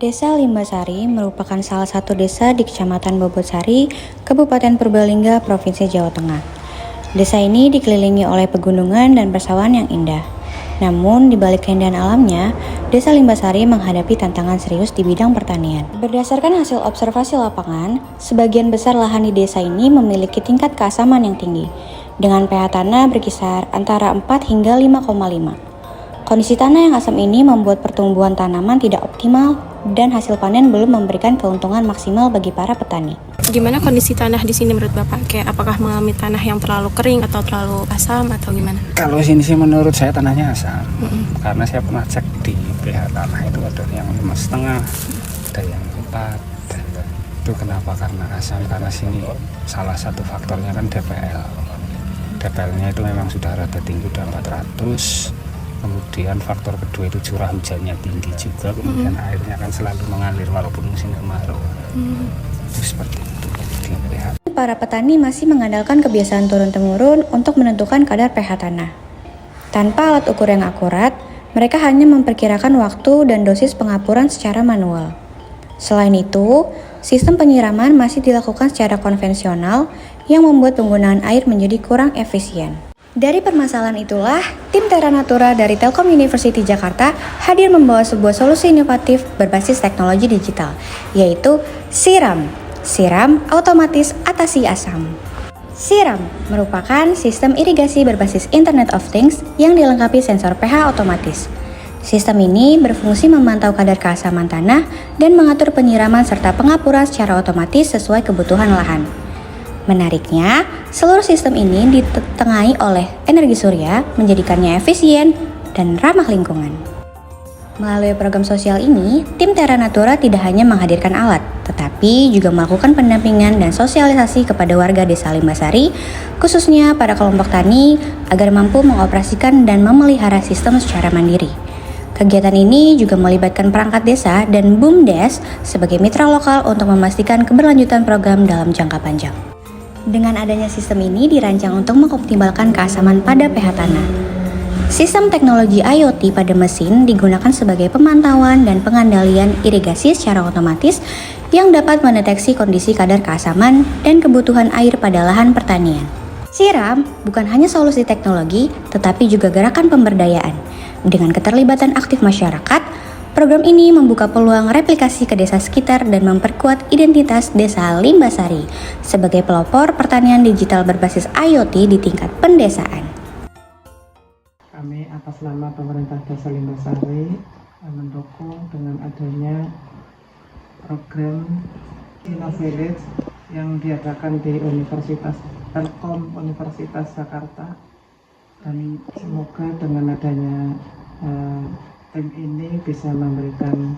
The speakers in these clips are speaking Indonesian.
Desa Limbasari merupakan salah satu desa di Kecamatan Bobotsari, Kabupaten Purbalingga, Provinsi Jawa Tengah. Desa ini dikelilingi oleh pegunungan dan persawahan yang indah. Namun, di balik keindahan alamnya, Desa Limbasari menghadapi tantangan serius di bidang pertanian. Berdasarkan hasil observasi lapangan, sebagian besar lahan di desa ini memiliki tingkat keasaman yang tinggi, dengan pH tanah berkisar antara 4 hingga 5,5. Kondisi tanah yang asam ini membuat pertumbuhan tanaman tidak optimal dan hasil panen belum memberikan keuntungan maksimal bagi para petani. Gimana kondisi tanah di sini menurut Bapak? Kayak apakah mengalami tanah yang terlalu kering atau terlalu asam atau gimana? Kalau sini sih menurut saya tanahnya asam. Karena saya pernah cek di pH tanah itu ada yang 5,5, ada yang 4. Itu kenapa? Karena asam, karena sini salah satu faktornya kan DPL. DPL-nya itu memang sudah rada tinggi, udah 400. Kemudian faktor kedua itu curah hujannya tinggi juga, kemudian airnya kan selalu mengalir walaupun musim kemarau. Itu seperti itu. Para petani masih mengandalkan kebiasaan turun-temurun untuk menentukan kadar pH tanah. Tanpa alat ukur yang akurat, mereka hanya memperkirakan waktu dan dosis pengapuran secara manual. Selain itu, sistem penyiraman masih dilakukan secara konvensional yang membuat penggunaan air menjadi kurang efisien. Dari permasalahan itulah, tim Terra Natura dari Telkom University Jakarta hadir membawa sebuah solusi inovatif berbasis teknologi digital, yaitu SIRAM. SIRAM otomatis atasi asam. SIRAM merupakan sistem irigasi berbasis Internet of Things yang dilengkapi sensor pH otomatis. Sistem ini berfungsi memantau kadar keasaman tanah dan mengatur penyiraman serta pengapuran secara otomatis sesuai kebutuhan lahan. Menariknya, seluruh sistem ini ditengahi oleh energi surya, menjadikannya efisien dan ramah lingkungan. Melalui program sosial ini, tim Terra Natura tidak hanya menghadirkan alat, tetapi juga melakukan pendampingan dan sosialisasi kepada warga Desa Limbasari, khususnya para kelompok tani, agar mampu mengoperasikan dan memelihara sistem secara mandiri. Kegiatan ini juga melibatkan perangkat desa dan BUMDes sebagai mitra lokal untuk memastikan keberlanjutan program dalam jangka panjang. Dengan adanya sistem ini dirancang untuk mengoptimalkan keasaman pada pH tanah. Sistem teknologi IoT pada mesin digunakan sebagai pemantauan dan pengendalian irigasi secara otomatis yang dapat mendeteksi kondisi kadar keasaman dan kebutuhan air pada lahan pertanian. SIRAM bukan hanya solusi teknologi, tetapi juga gerakan pemberdayaan. Dengan keterlibatan aktif masyarakat, program ini membuka peluang replikasi ke desa sekitar dan memperkuat identitas Desa Limbasari sebagai pelopor pertanian digital berbasis IoT di tingkat pendesaan. Kami atas nama pemerintah Desa Limbasari mendukung dengan adanya program Innovillage yang diadakan di Universitas Telkom Universitas Jakarta, dan semoga dengan adanya tim ini bisa memberikan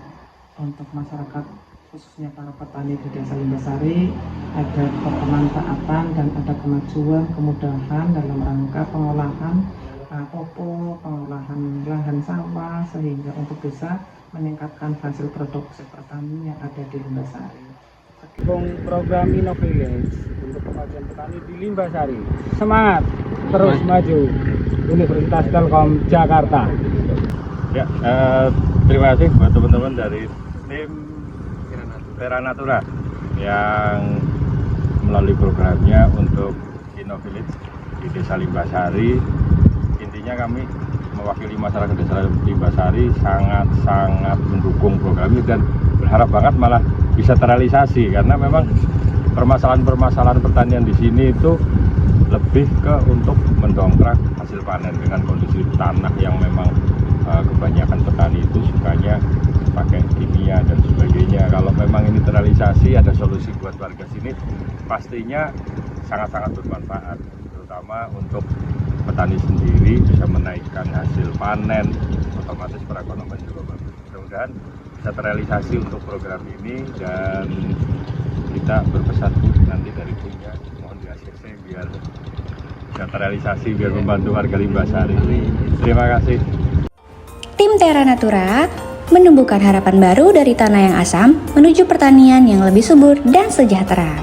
untuk masyarakat, khususnya para petani di Desa Limbasari, ada pemanfaatan dan ada kemajuan, kemudahan dalam rangka pengolahan pupuk, pengolahan lahan sawah, sehingga untuk bisa meningkatkan hasil produksi pertanian yang ada di Limbasari. Program Innovillage untuk kemajuan petani di Limbasari. Semangat, terus maju. Universitas Telkom Jakarta. Ya, terima kasih buat teman-teman dari tim Terra Natura yang melalui programnya untuk Innovillage di Desa Limbasari. Intinya kami mewakili masyarakat Desa Limbasari sangat mendukung program ini dan berharap banget malah bisa terrealisasi, karena memang permasalahan pertanian di sini itu lebih ke untuk mendongkrak hasil panen dengan kondisi tanah yang memang kebanyakan petani itu sukanya pakai kimia dan sebagainya. Kalau memang ini terrealisasi, ada solusi buat warga sini, pastinya sangat-sangat bermanfaat, terutama untuk petani sendiri bisa menaikkan hasil panen, otomatis perekonomian juga bagus. Mudah-mudahan bisa terrealisasi untuk program ini, dan kita berpesan nanti dari timnya mohon di ACC biar bisa terrealisasi, biar membantu warga Limbasari. Terima kasih. Tim Terra Natura menumbuhkan harapan baru dari tanah yang asam menuju pertanian yang lebih subur dan sejahtera.